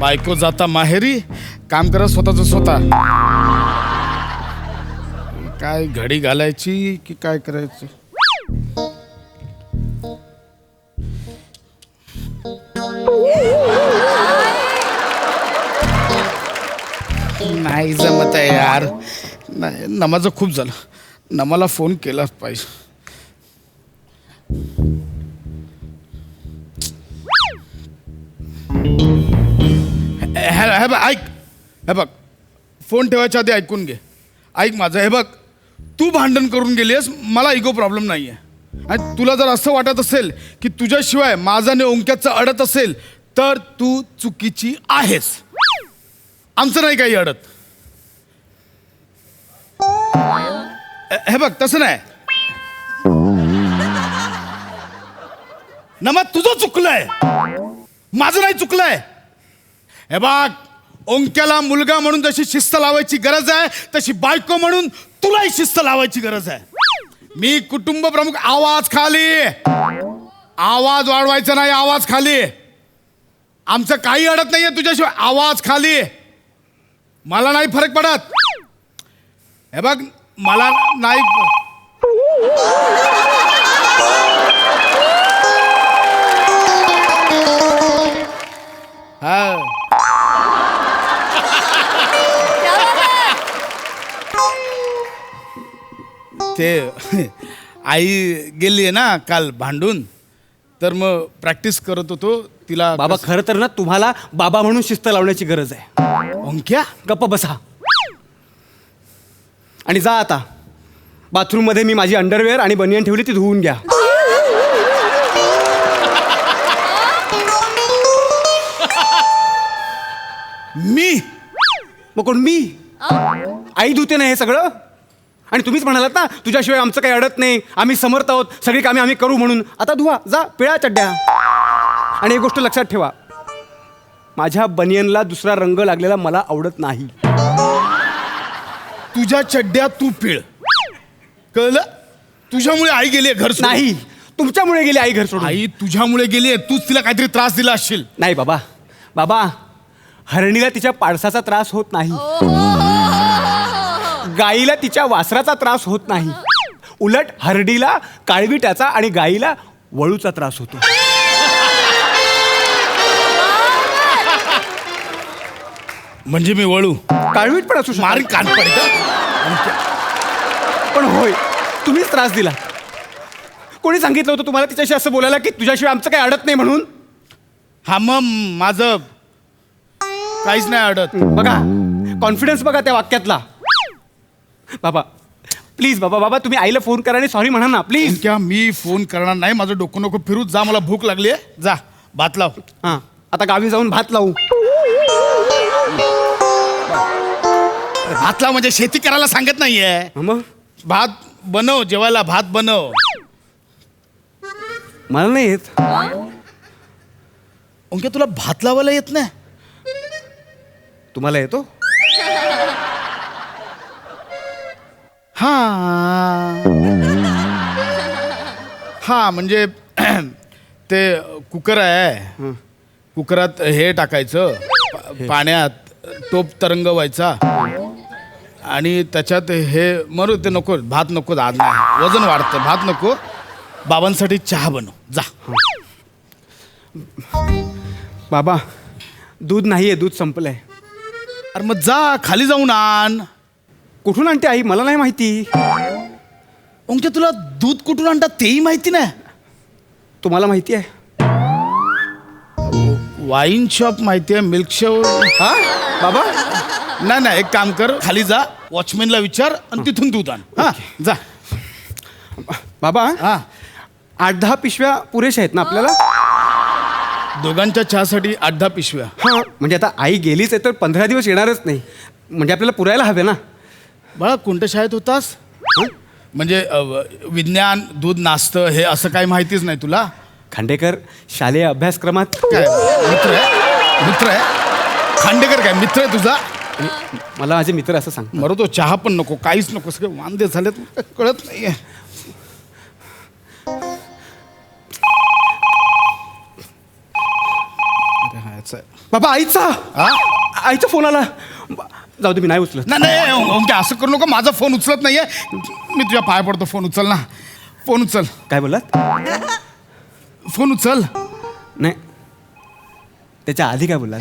बायको जाता माहेरी, काम करा स्वतःच स्वतः. काय घडी घालायची की काय करायचं? नाही जमत आहे यार. नाही, नमाज खूप झालं. नमाला फोन केलाच पाहिजे. हे बघ, ऐक. हे बघ, फोन ठेवायच्या आधी ऐकून घे. ऐक माझं. हे बघ, तू भांडण करून गेलीस, मला इगो प्रॉब्लेम नाही आहे. आणि तुला जर असं वाटत असेल की तुझ्याशिवाय माझा आणि ओंक्याचं अडत असेल तर तू चुकीची आहेस. आमचं नाही काही अडत. हे बघ, तसं नाही. नमा, तुझं चुकलंय, माझं नाही चुकलंय. हे बघ, ओंक्याला मुलगा म्हणून जशी शिस्त लावायची गरज आहे तशी बायको म्हणून तुलाही शिस्त लावायची गरज आहे. मी कुटुंब प्रमुख. आवाज खाली. आवाज वाढवायचा नाही, आवाज खाली. आमचं काही अडत नाहीये तुझ्याशिवाय. आवाज खाली. मला नाही फरक पडत. हे बघ, मला नाही. हा, ते आई गेली आहे ना काल भांडून, तर मग प्रॅक्टिस करत होतो तिला. बाबा, खरं तर ना तुम्हाला बाबा म्हणून शिस्त लावण्याची गरज आहे. ओंक्या, गप्प बसा आणि जा आता. बाथरूममध्ये मी माझी अंडरवेअर आणि बनियन ठेवली, ती धुवून घ्या. मी मग कोण? मी. आई धुते ना हे सगळं. आणि तुम्हीच म्हणालात ना तुझ्याशिवाय आमचं काही अडत नाही, आम्ही समर्थ आहोत, सगळी कामे आम्ही करू म्हणून. आता धुवा, जा, पिळा चड्ड्या. आणि एक गोष्ट लक्षात ठेवा, माझ्या बनियनला दुसरा रंग लागलेला मला आवडत नाही. तुझ्या चड्ड्या तू पिळ, कळलं? तुझ्यामुळे आई गेली घर सोडून. नाही, तुमच्यामुळे गेली आई घर सोडून. आई तुझ्यामुळे गेली. तूच तिला काहीतरी त्रास दिला असशील. नाही बाबा, बाबा, हरणीला तिच्या पाडसाचा त्रास होत नाही, गाईला तिच्या वासराचा त्रास होत नाही. उलट हरडीला काळविटाचा आणि गाईला वळूचा त्रास होतो. म्हणजे मी वळू? काळवीट पण असू मार शकतो. कान पडतं. पण होय, तुम्हीच त्रास दिला. कोणी सांगितलं होतं तुम्हाला तिच्याशी असं बोलायला की तुझ्याशिवाय आमचं काही अडत नाही म्हणून? हा, मग माझं काहीच नाही अडत. बघा, कॉन्फिडन्स बघा त्या वाक्यातला. बाबा प्लीज, बाबा, बाबा, तुम्ही आईला फोन करा आणि सॉरी म्हणा ना प्लीज. क्या मी फोन करणार नाही. माझं डोकं नको फिरू. जा, मला भूक लागली आहे. जा, भात लाव. हां, आता गावी जाऊन भात लावू. भात लाव म्हणजे शेती करायला सांगत नाहीये. मग भात बनव, जेवायला भात बनव. मला नाही येत. ओंक्या, तुला भात लावायला येत नाही? तुम्हाला येतो? हा हा, म्हणजे ते कुकर आहे. कुकरात हे टाकायचं, पाण्यात टोप तरंगवायचा आणि त्याच्यात हे मरू. ते नको, भात नको. आज नाही, वजन वाढतं. भात नको. बाबांसाठी चहा बनव. जा. बाबा, दूध नाही आहे, दूध संपलंय. अरे मग जा, खाली जाऊन आण. कुठून आणते आई? मला नाही माहिती. ओंक्या, तुला दूध कुठून आणतात तेही माहिती नाही? तुम्हाला माहिती आहे? वाईन शॉप माहिती आहे, मिल्क शॉप. हा बाबा, नाही नाही, एक काम कर, खाली जा, वॉचमॅनला विचार आणि तिथून दूध आण. हा, जा. बाबा, हा, 8-10 पिशव्या पुरेशा आहेत ना आपल्याला? दोघांच्या चहासाठी 8-10 पिशव्या. हां, म्हणजे आता आई गेलीच आहे तर 15 दिवस येणारच नाही, म्हणजे आपल्याला पुरायला हवे ना. बाळा, कोणत्या शाळेत होतास? म्हणजे विज्ञान, दूध, नाश्तं हे असं काही माहितीच नाही तुला? खांडेकर शालेय अभ्यासक्रमात. काय मित्र आहे? मित्र आहे खांडेकर? काय मित्र आहे तुझा? मला माझे मित्र असं सांग. मरो, तो चहा पण नको, काहीच नको. सगळे वांदे झालेत, कळत नाहीये. असं आहे. बाबा आईचा हा? आईचा फोन आला. जाऊ दे, मी नाही उचलत. नाही नाही ओंक्या असं करू नको. माझा फोन उचलत नाहीये. मी तुझ्या पाया पडतो. फोन उचल ना. फोन उचल. काय बोललात? फोन उचल. नाही, त्याच्या आधी काय बोललात?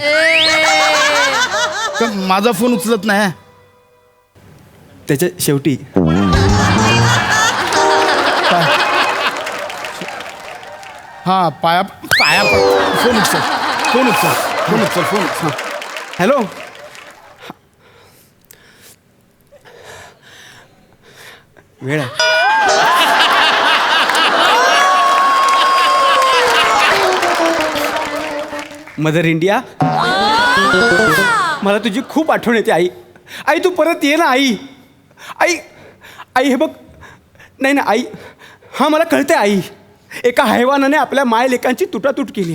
तर माझा फोन उचलत नाही. त्याच्या शेवटी हा पाया पाया पड. फोन उचल. फोन उचल. फोन उचल. फोन उचल. हॅलो. वेळ आहे. मदर इंडिया, मला तुझी खूप आठवण येते आई. आई तू परत ये ना आई. आई आई हे बघ. नाही ना आई. हां मला कळतंय आई. एका हैवानाने आपल्या मायलेकांची तुटातूट केली.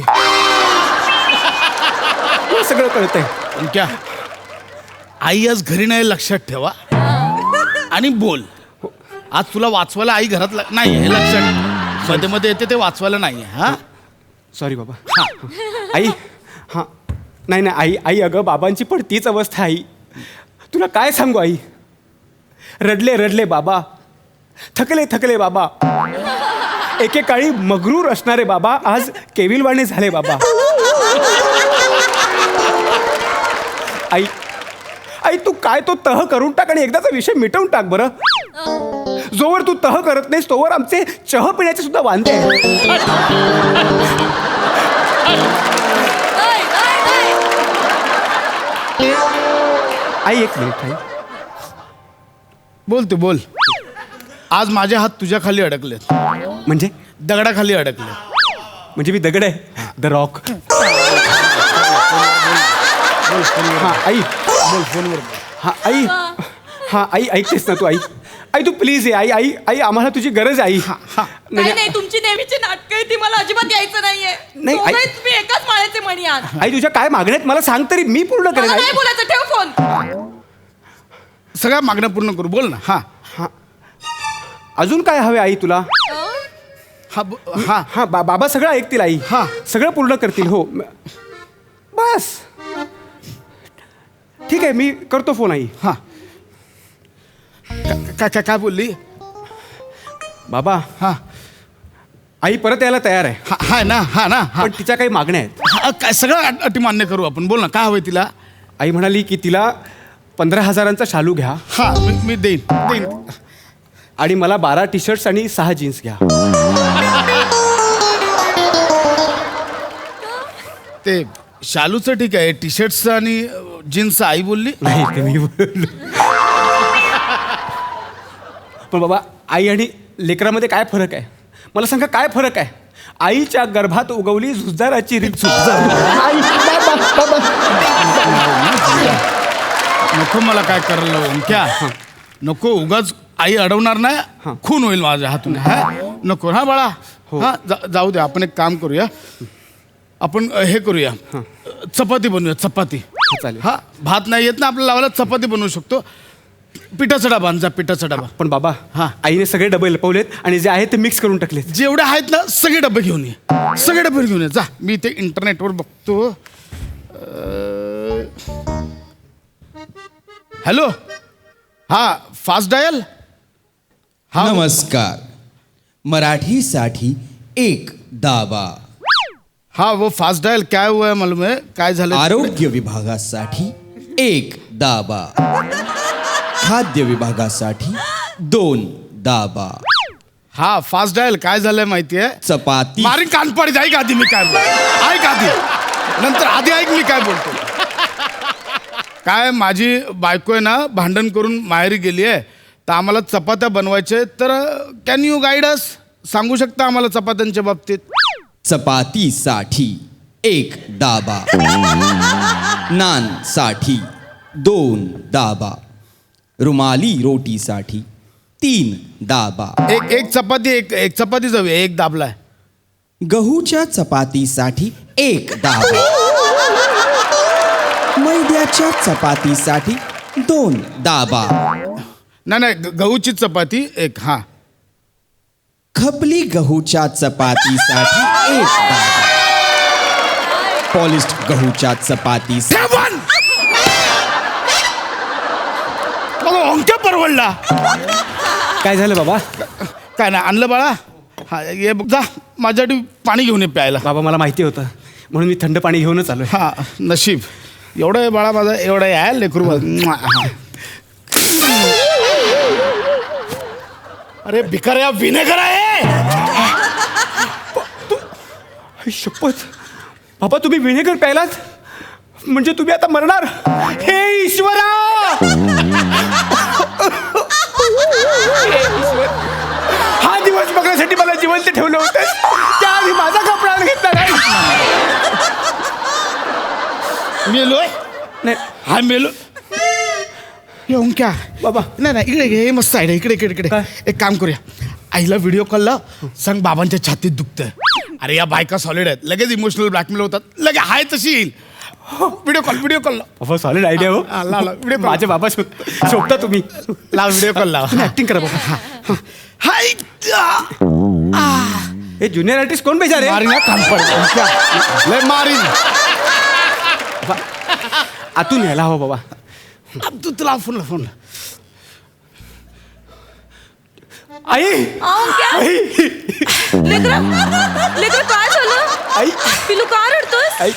हे सगळं कळतंय. ओंक्या आई आज घरी नाही, लक्षात ठेवा. आणि बोल. आज तुला वाचवायला आई घरात नाही हे लक्षात. मध्ये मध्ये येते ते वाचवायला नाही. हा सॉरी बाबा. आई हां नाही नाही आई. आई अगं बाबांची पण तीच अवस्था आहे आई. तुला काय सांगू आई. रडले रडले बाबा, थकले थकले बाबा. एकेकाळी मगरूर असणारे बाबा आज केविलवाणे झाले बाबा. आई आई तू काय तो तह करून टाक आणि एकदाचा विषय मिटवून टाक बरं. जोवर तू तह करत नाहीस तोवर आमचे चह पिण्याचे सुद्धा वांदे आहेत. आई एक मिनिट आई. बोल तू बोल. आज माझे हात तुझ्या खाली अडकलेत. म्हणजे दगडाखाली अडकले. म्हणजे मी दगड आहे. The rock. हां आई बोल फोनवर. हां आई. हां आई ऐकतेस ना तू आई. आई तू प्लीज ये आई. आई आई आम्हाला तुझी गरज आहे आई. नाही नाही तुमची नेहमीची नाटकं आहे ती मला अजिबात यायचं नाहीये. नाही, आई- दोघंही तुम्ही एकाच माळ्याचे मणी आहात. आई तुझ्या काय मागण्यात मला सांग तरी मी पूर्ण करेन मला आई. नाही बोलायचं. ठेव फोन. सगळ्या मागण्या पूर्ण करू. बोल ना. हा हां अजून काय हवे आई तुला? हा हा हां बाबा सगळं ऐकतील आई. हां. सगळं पूर्ण करतील. हो बस ठीक आहे मी करतो फोन आई. हा. काय काय काय बोलली? बाबा हा आई परत यायला तयार आहे. हा हा ना. हा ना. हा पण तिच्या काही मागण्या आहेत. काय सगळं अटी मान्य करू आपण. बोल ना काय हवंय तिला. आई म्हणाली की तिला 15,000चा शालू घ्या हा मी देईन देईन. आणि मला 12 टी शर्ट्स आणि 6 जीन्स घ्या. ते शालूचं ठीक आहे. टी शर्टचं आणि जीन्सचं आई बोलली. नाही ते मी बोललो. पण बाबा आई आणि लेकरामध्ये काय फरक आहे मला सांगा. काय फरक आहे. आईच्या गर्भात उगवली झुजाराची रीत. आई बाबा बाबा. नको मला काय करायला ओंक्या. नको उगाच आई अडवणार नाही. खून होईल माझ्या हातून. हा नको. हा बाळा. हा जाऊ दे. आपण एक काम करूया. आपण हे करूया. चपाती बनवूया. चपाती. चालेल. हा भात नाही येत ना आपल्याला लावायला. चपाती बनवू शकतो. पिठाचा डबा आण जा. पिठाचा डबा. पण बाबा हां. आईने सगळे डबे लपवलेत आणि जे आहेत ते मिक्स करून टाकलेत. जेवढे आहेत ना सगळे डबे घेऊन ये. सगळे डबे घेऊन ये. जा मी ते इंटरनेटवर बघतो. हॅलो. हा फास्ट डायल. हा नमस्कार. मराठीसाठी एक दाबा. हा वो फास्ट डायल क्या हुआ है मालूम है. काय झालं. आरोग्य विभागासाठी एक दाबा. खाद्य विभागासाठी 2 दाबा. हा फास्ट डायल काय झालंय माहितीये. चपाती. मारी कान पड जाई का आधी मी काय बोलतो. ऐक आधी. नंतर आधी ऐक मी काय बोलतो. काय माझी बायको आहे ना भांडण करून माहेरी गेली आहे. तर आम्हाला चपात्या बनवायचे. तर कॅन यू गाईड अस. सांगू शकता आम्हाला चपात्यांच्या बाबतीत. चपातीसाठी एक दाबा. नानसाठी 2 दाबा. रुमाली रोटीसाठी 3 दाबा. एक चपाती एक चपाती जाऊया. एक दाबलाय. गहूच्या चपातीसाठी 1 दाबा. मैद्याच्या चपातीसाठी 2 दाबा. नाही गहूची चपाती एक. हा खपली गहूच्या चपातीसाठी 1 दाबा. पॉलिश्ड गहूच्या चपाती सेवन मला ओंक्या परवडला. काय झालं बाबा? काय नाही आणलं बाळा. हा ये बघ, जा माझ्यासाठी पाणी घेऊन ये प्यायला. बाबा मला माहिती होतं म्हणून मी थंड पाणी घेऊनच आलोय. हा नशीब एवढं आहे बाळा माझं, एवढं आहे लेकरू. अरे भिकाऱ्या विनेगर आहे. आई शपथ बाबा, तुम्ही विनेगर प्यायलात म्हणजे तुम्ही आता मरणार. हे ईश्वरा, हा दिवस बघण्यासाठी मला जिवंत ठेवलं होतं, त्याआधी माझा का प्राण घेतला नाही? मेलोय नाही हा मेलो. येऊन क्या बाबा. नाही नाही इकडे हे मस्त आहे इकडे इकडे इकडे. काय? एक काम करूया, आईला व्हिडिओ कॉलला सांग बाबांच्या छातीत दुखतंय. अरे या बायका सॉलिड आहेत, लगेच इमोशनल ब्लॅकमेल होतात, लगेच हाय तशी येईल. व्हिडिओ कॉल बाबा सॉलिड आयडिया हो. व्हिडिओ माझे बाबा शोधता तुम्ही. लाव व्हिडिओ कॉल लाव. ऍक्टिंग करा बाबा. हाय हे ज्युनियर आर्टिस्ट कोण बेजार मारीन आहे? हा, काम पड लय मारीन. आतून यायला हवं बाबा. अब तू तुला फोन फोन. आई ओंक्या, आई लेकरं काय झालं? आई पिलू का रडतोस? आई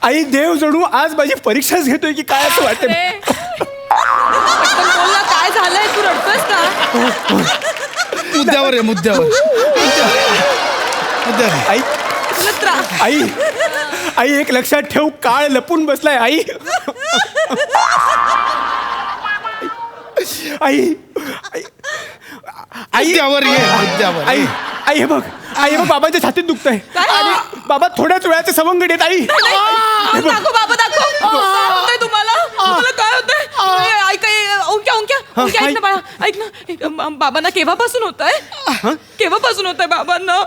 आई देव जणू आज माझी परीक्षाच घेतोय की काय असं वाटतं. अरे, पटकन बोल ना, काय झालंय? तू रडतोस का? मुद्द्यावर आहे मुद्द्यावर. आई तुला त्रास? आई आई एक लक्षात ठेव, काळ लपून बसलाय. आई आई आई मुद्द्यावर ये मुद्द्यावर. आई आई हे बघ, आई हे बघ, बाबांच्या छातीत दुखतंय. काय? आणि बाबा थोड्याच वेळाचे सवंगड येत. आई दाखव बाबा, दाखव. काय होतंय तुम्हाला? तुम्हाला काय होतंय? ऐक ओंक्या ऐक ना बाळा, ऐक ना. बाबांना केव्हापासून होतंय? केव्हापासून होतंय बाबांना?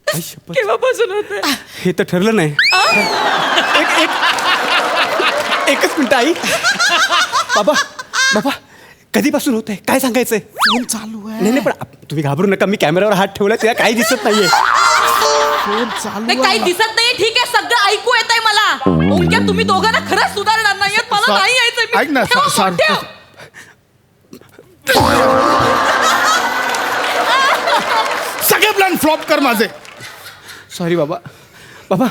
केव्हापासून होतंय? हे तर ठरलं नाही. एकच मिनिट आई. बाबा बाबा कधीपासून होत आहे काय सांगायचंय? फोन चालू आहे. नाही नाही, पण तुम्ही घाबरू नका, मी कॅमेऱ्यावर हात ठेवला त्याला काही दिसत नाहीये. फोन चालू नाही, काही दिसत नाहीये. ठीक आहे, सगळं ऐकू येतंय मला. ओंक्या, तुम्ही दोघांना खरंच सुधारणार नाहीयेत. मला नाही यायचंय. ऐक ना, ठेव, सार- ठेव. सगळे प्लॅन फ्लॉप कर माझे. सॉरी बाबा. बाबा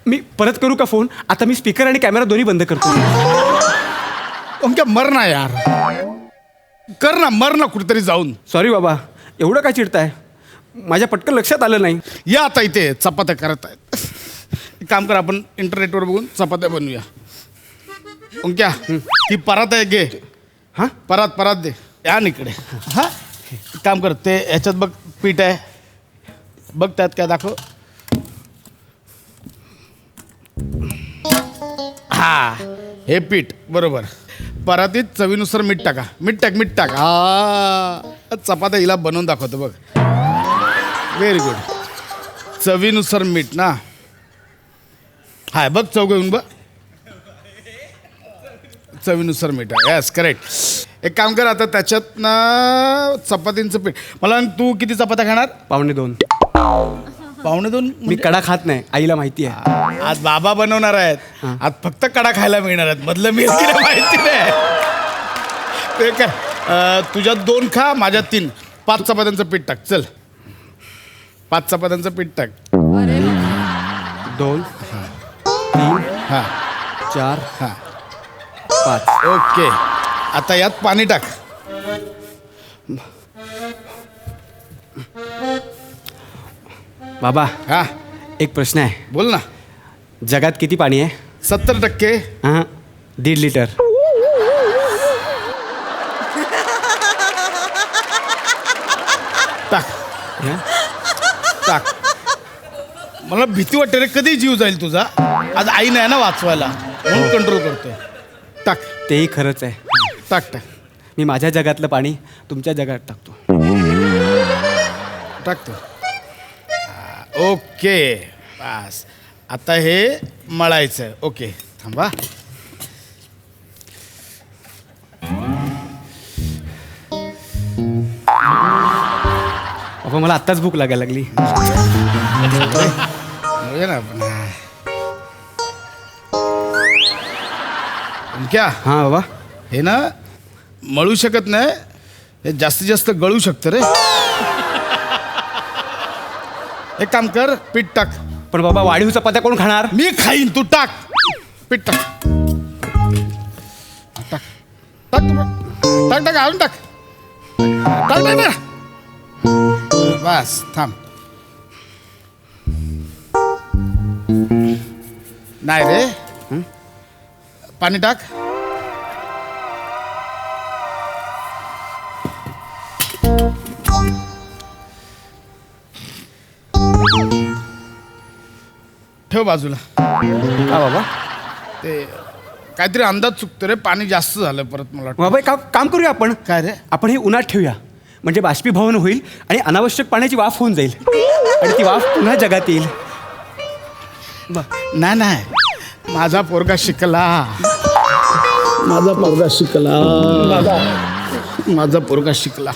मी परत करू का फोन? आता मी स्पीकर आणि कॅमेरा दोन्ही बंद करतो. ओंक्या मर ना यार, कर ना, मर ना कुठेतरी जाऊन. सॉरी बाबा, एवढं काय चिडताय? माझ्या पटकन लक्षात आलं नाही. या आता इथे चपात्या करत आहेत. एक काम कर, आपण इंटरनेटवर बघून चपात्या बनवूया. ओंक्या ती परात आहे घे. हां परात दे. या ना इकडे. हा एक काम कर, ते ह्याच्यात बघ पीठ आहे बघ, त्यात काय दाखव. हा हे पीठ बरोबर. परातीत चवीनुसार मीठ टाका. मीठ टाक. हा चपात्या हिला बनवून दाखवतो बघ. Very good. चवीनुसार मीठ ना. हाय बघ, चव घेऊन बघ. चवीनुसार मीठ आहे. Yes correct. एक काम कर, आता त्याच्यात ना चपातींचं पीठ. मला सांग, तू किती चपात्या खाणार? 1:45. 1:45. मी कडा खात नाही, आईला माहिती आहे. आज बाबा बनवणार आहेत. आज फक्त कडा खायला मिळणार आहेत. मधलं मी माहिती नाही. ते काय, तुझ्यात 2 खा, माझ्यात 3. 5 चपात्यांचं पीठ टाक. चल 5 चपात्यांचं पीठ टाक. 2 3 हां 4 हां 5. ओके. आता यात पाणी टाक. बाबा हा एक प्रश्न आहे. बोल ना. जगात किती पाणी आहे? 70%. हां 1.5 लिटर. टाक हं? टाक. मला भीती वाटते रे, कधी जीव जाईल तुझा. आज आई नाही ना वाचवायला, म्हणून कंट्रोल करतोय. टाक तेही खरंच आहे. टाक टाक मी माझ्या जगातलं पाणी तुमच्या जगात टाकतो. टाकतो. ओके बस. आता हे मळायचं आहे. ओके थांबा. बाबा मला आत्ताच भूक लागायला लागली. मळूया ना आपण. क्या हा बाबा. हे ना मळू शकत नाही, हे जास्तीत जास्त गळू शकतं रे. एक काम कर, पीठ टाक. पण बाबा वाढीव चपात्या कोण खाणार? मी खाईन, तू टाक. पीठ टाक. टाक टाक टाक टाक अजून टाक. टाक टाक टाक. बस थांब. नाही रे, पाणी टाक. ठेव बाजूला. हा बाबा. ते काहीतरी अंदाज चुकतो रे, पाणी जास्त झालं परत मला वाटतं. बाबा एक काम करूया आपण. काय रे? आपण हे उन्हात ठेवूया, म्हणजे बाष्पीभवन होईल आणि अनावश्यक पाण्याची वाफ होऊन जाईल आणि ती वाफ पुन्हा जगात येईल. नाही नाही, माझा पोरगा शिकला. माझा पोरगा शिकला. माझा पोरगा शिकला.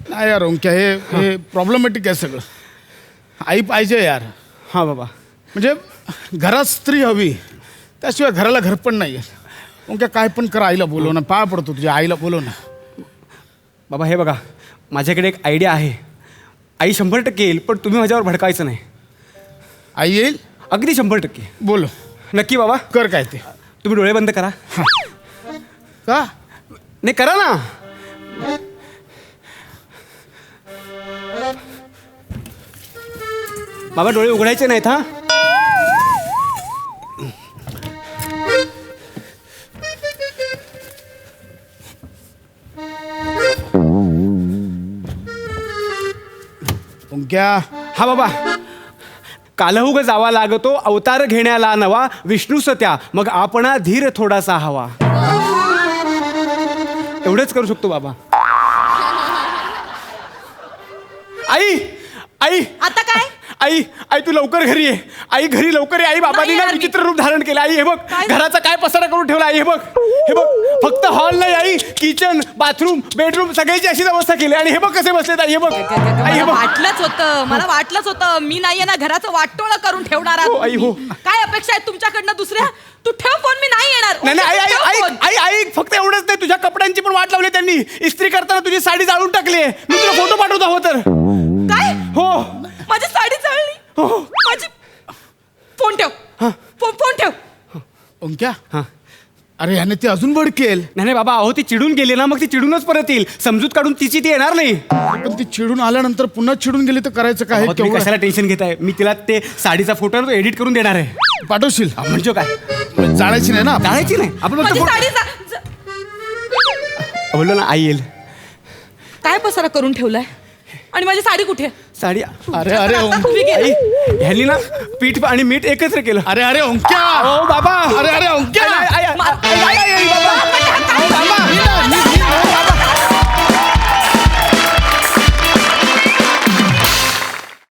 नाही यार ओंक्या, हे प्रॉब्लेमॅटिक आहे सगळं. आई पाहिजे यार. हा बाबा. म्हणजे घरात स्त्री हवी, त्याशिवाय घराला घर पण नाही आहे. ओंक्या काय पण कर, आईला बोलव ना. पाय पडतो तुझ्या आईला, बोलव ना. बाबा हे बघा, माझ्याकडे एक आयडिया आहे. आई 100% येईल, पण तुम्ही माझ्यावर भडकायचं नाही. आई येईल? अगदी 100%. बोलो. नक्की बाबा. कर काय ते. तुम्ही डोळे बंद करा. का? नाही करा ना. बाबा डोळे उघडायचे नाहीत हा. ओंक्या, हा बाबा. कालहुग जावा लागतो अवतार घेण्याला नवा, विष्णूस त्या मग आपणा धीर थोडासा हवा. एवढंच करू शकतो बाबा. आई आई आता काय? आई आई तू लवकर घरी ये. आई घरी लवकर ये. आई बाबांनी नाही ना यार मी. विचित्र रूप धारण केलं. आई हे बघ, काय? घराचा काय पसारा करून ठेवला. आई हे बघ, हे बघ, फक्त हॉल नाही आई, किचन, बाथरूम, बेडरूम सगळ्याची अशी व्यवस्था केली. आणि हे बघ कसे बसलेत. आई हे बघ. आई हे मला बघ. वाटलंच होतं, मला वाटलंच होतं. मी नाहीये ना घराचं वाटोळं करून ठेवणार आहात हो, आई, हो. तुम्ही. काय अपेक्षा आहेत तुमच्याकडनं दुसऱ्या? तू ठेव फोन, मी नाही येणार. नाही नाही, आई ठेव आई फोन. आई आई आई फक्त एवढंच नाही, तुझ्या कपड्यांची पण वाट लावली त्यांनी. इस्त्री करताना तुझी साडी जाळून टाकली. मी तुला फोटो पाठवतो हवं तर. काय? हो माझी साडी चालली. हो. माझी फोन ठेव. फोन ठेव. ओंक्या, हा. अरे याने ते अजून भडकेल. नाही नाही बाबा, अहो ती चिडून गेली ना, मग ती चिडूनच परत येईल. समजूत काढून तिची ती येणार नाही. पण ती चिडून आल्यानंतर पुन्हा चिडून गेली तर करायचं काय? अहो, तुम्ही केवढं? कशाला टेन्शन घेताय? मी तिला ते साडीचा फोटो आहे ना, तो एडिट करून देणार आहे. पाठवशील? म्हणजे काय, जाळायची नाही ना? जायची नाही आपण फक्त माझी फोटो- साडी बोललो ना आई येईल. काय पसारा करून ठेवलाय? आणि माझी साडी कुठे? साडी. अरे अरे तुम्ही गेला. आई ह्यांनी ना पीठ आणि मीठ एकत्र केलं. अरे अरे ओंक्या, ओ बाबा. अरे अरे ओंक्या. आई, आई, आई, आई, आई, आई, आई, बाबा. काय?